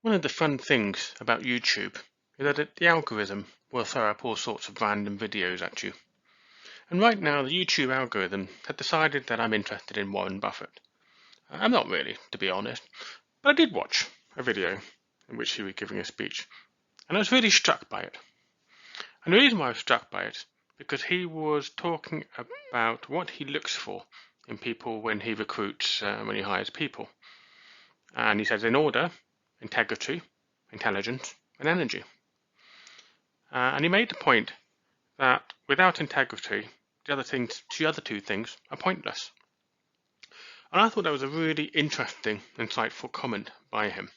One of the fun things about YouTube is that the algorithm will throw up all sorts of random videos at you. And right now the YouTube algorithm has decided that I'm interested in Warren Buffett. I'm not really, to be honest, but I did watch a video in which he was giving a speech, and I was really struck by it. And the reason why I was struck by it, because he was talking about what he looks for in people when he recruits, when he hires people. And he says in order, integrity, intelligence, and energy. And he made the point that without integrity, the other two things are pointless. And I thought that was a really interesting, insightful comment by him.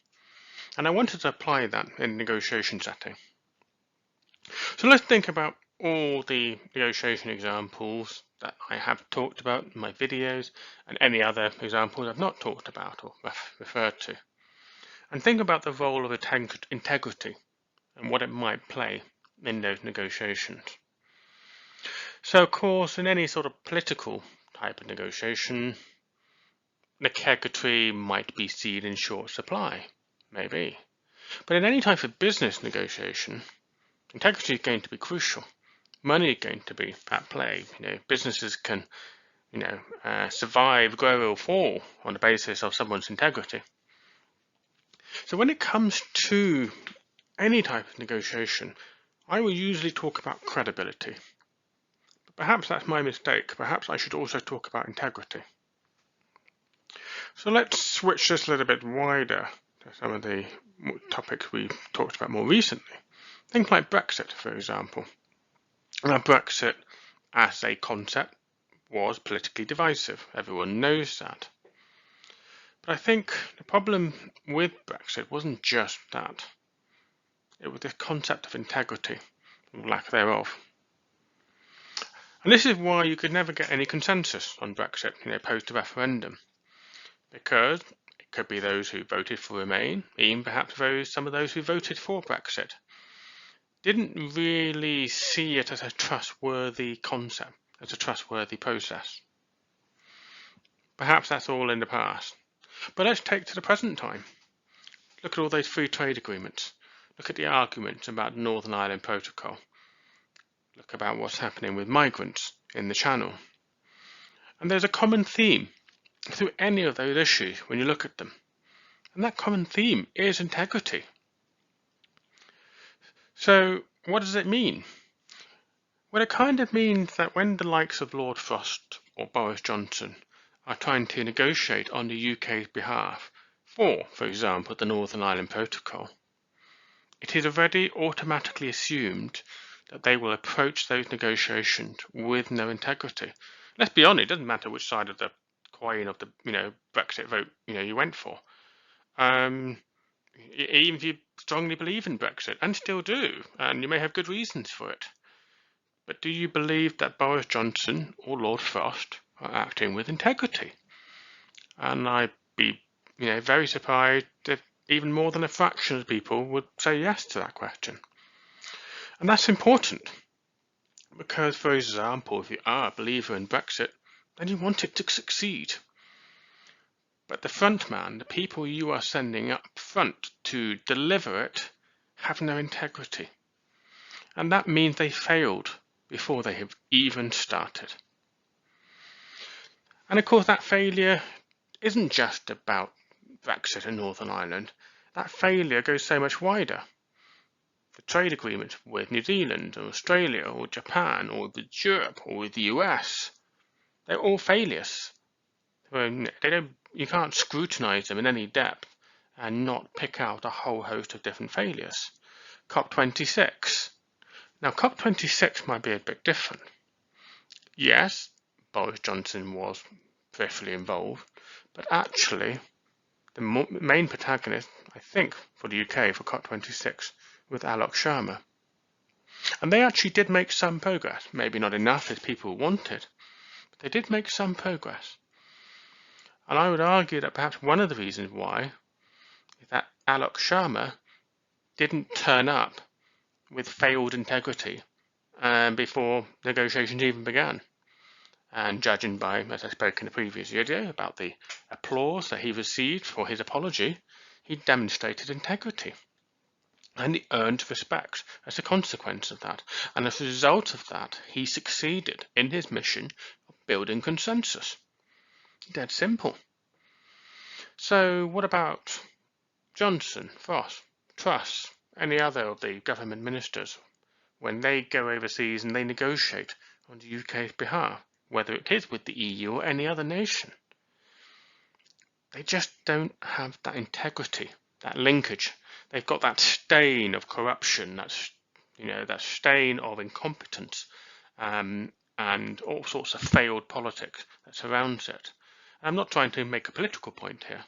And I wanted to apply that in negotiation setting. So let's think about all the negotiation examples that I have talked about in my videos and any other examples I've not talked about or referred to. And think about the role of integrity and what it might play in those negotiations. So, of course, in any sort of political type of negotiation, integrity might be seen in short supply, maybe. But in any type of business negotiation, integrity is going to be crucial. Money is going to be at play. Businesses can, survive, grow, or fall on the basis of someone's integrity. So when it comes to any type of negotiation, I will usually talk about credibility. But perhaps that's my mistake. Perhaps I should also talk about integrity. So let's switch this a little bit wider to some of the topics we talked about more recently. Things like Brexit, for example. Now, Brexit as a concept was politically divisive. Everyone knows that. But I think the problem with Brexit wasn't just that. It was this concept of integrity, or lack thereof. And this is why you could never get any consensus on Brexit, post a referendum. Because it could be those who voted for Remain, even perhaps some of those who voted for Brexit, didn't really see it as a trustworthy concept, as a trustworthy process. Perhaps that's all in the past. But let's take to the present time. Look at all those free trade agreements. Look at the arguments about the Northern Ireland Protocol. Look about what's happening with migrants in the Channel. And there's a common theme through any of those issues when you look at them. And that common theme is integrity. So what does it mean? Well, it kind of means that when the likes of Lord Frost or Boris Johnson are trying to negotiate on the UK's behalf for example, the Northern Ireland Protocol, it is already automatically assumed that they will approach those negotiations with no integrity. Let's be honest, it doesn't matter which side of the coin of the Brexit vote you went for. Even if you strongly believe in Brexit, and still do, and you may have good reasons for it. But do you believe that Boris Johnson or Lord Frost are acting with integrity? And I'd be very surprised if even more than a fraction of people would say yes to that question. And that's important because, for example, if you are a believer in Brexit, then you want it to succeed. But the front man, the people you are sending up front to deliver it, have no integrity. And that means they failed before they have even started. And of course that failure isn't just about Brexit and Northern Ireland. That failure goes so much wider. The trade agreements with New Zealand or Australia or Japan or with Europe or with the US, they're all failures. You can't scrutinise them in any depth and not pick out a whole host of different failures. COP26. Now COP26 might be a bit different. Yes, Boris Johnson was peripherally involved, but actually the main protagonist, I think, for the UK for COP26 was Alok Sharma. And they actually did make some progress, maybe not enough as people wanted, but they did make some progress. And I would argue that perhaps one of the reasons why is that Alok Sharma didn't turn up with failed integrity before negotiations even began. And judging by, as I spoke in the previous video, about the applause that he received for his apology, he demonstrated integrity. And he earned respect as a consequence of that. And as a result of that, he succeeded in his mission of building consensus. Dead simple. So what about Johnson, Frost, Truss, any other of the government ministers, when they go overseas and they negotiate on the UK's behalf, whether it is with the EU or any other nation? They just don't have that integrity, that linkage. They've got that stain of corruption, that stain of incompetence, and all sorts of failed politics that surrounds it. I'm not trying to make a political point here.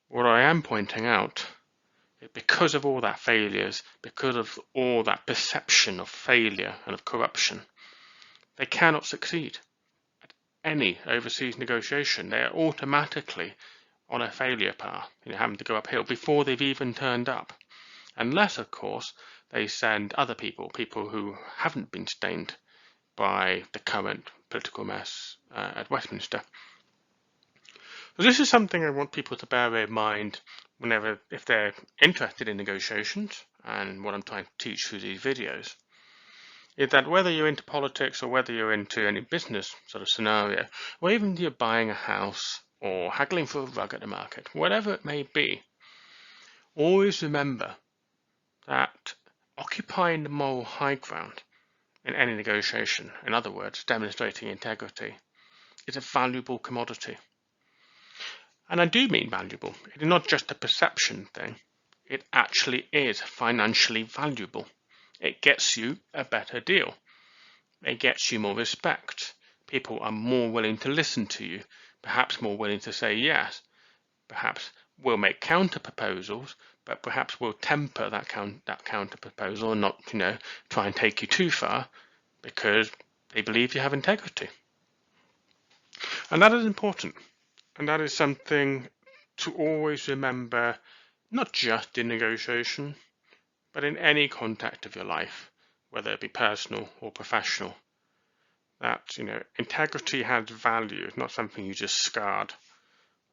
What I am pointing out is because of all that failures, because of all that perception of failure and of corruption, they cannot succeed at any overseas negotiation. They are automatically on a failure path, having to go uphill before they've even turned up. Unless, of course, they send other people who haven't been stained by the current political mess at Westminster. So this is something I want people to bear in mind if they're interested in negotiations, and what I'm trying to teach through these videos is that whether you're into politics or whether you're into any business sort of scenario, or even you're buying a house or haggling for a rug at the market, whatever it may be, always remember that occupying the moral high ground in any negotiation, in other words, demonstrating integrity, is a valuable commodity. And I do mean valuable. It is not just a perception thing. It actually is financially valuable. It gets you a better deal. It gets you more respect. People are more willing to listen to you, perhaps more willing to say yes, perhaps will make counter proposals, but perhaps will temper that counter proposal and not, try and take you too far because they believe you have integrity. And that is important. And that is something to always remember, not just in negotiation, but in any contact of your life, whether it be personal or professional. That, integrity has value. It's not something you just discard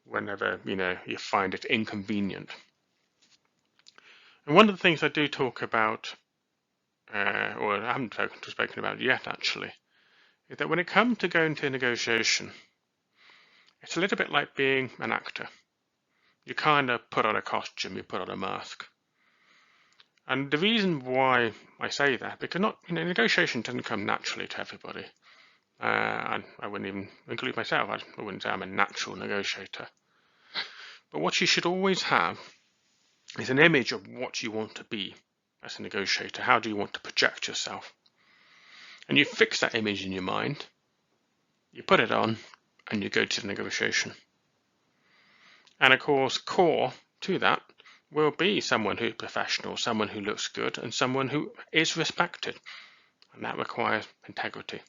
whenever, you find it inconvenient. And one of the things I do talk about, or I haven't spoken about yet actually, is that when it comes to going to a negotiation, it's a little bit like being an actor. You kind of put on a costume, you put on a mask. And the reason why I say that, because negotiation doesn't come naturally to everybody. And I wouldn't even include myself. I wouldn't say I'm a natural negotiator. But what you should always have is an image of what you want to be as a negotiator. How do you want to project yourself? And you fix that image in your mind, you put it on, and you go to the negotiation. And of course, core to that will be someone who's professional, someone who looks good, and someone who is respected. And that requires integrity.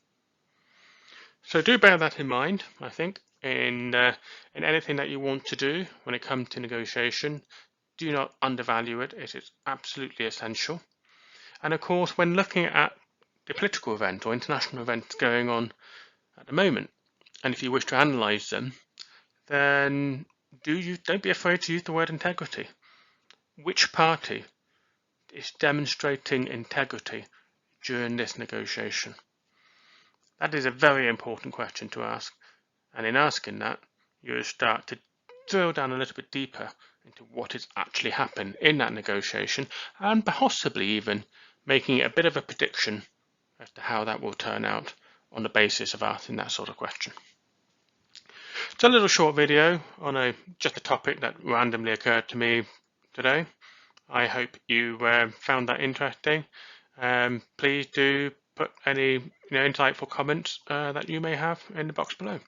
So do bear that in mind, I think, in anything that you want to do when it comes to negotiation. Do not undervalue it. It is absolutely essential. And of course, when looking at the political event or international events going on at the moment, and if you wish to analyse them, then don't be afraid to use the word integrity. Which party is demonstrating integrity during this negotiation? That is a very important question to ask, and in asking that, you start to drill down a little bit deeper into what has actually happened in that negotiation, and possibly even making it a bit of a prediction as to how that will turn out on the basis of asking that sort of question. It's a little short video on just a topic that randomly occurred to me today. I hope you found that interesting. Please do put any insightful comments that you may have in the box below.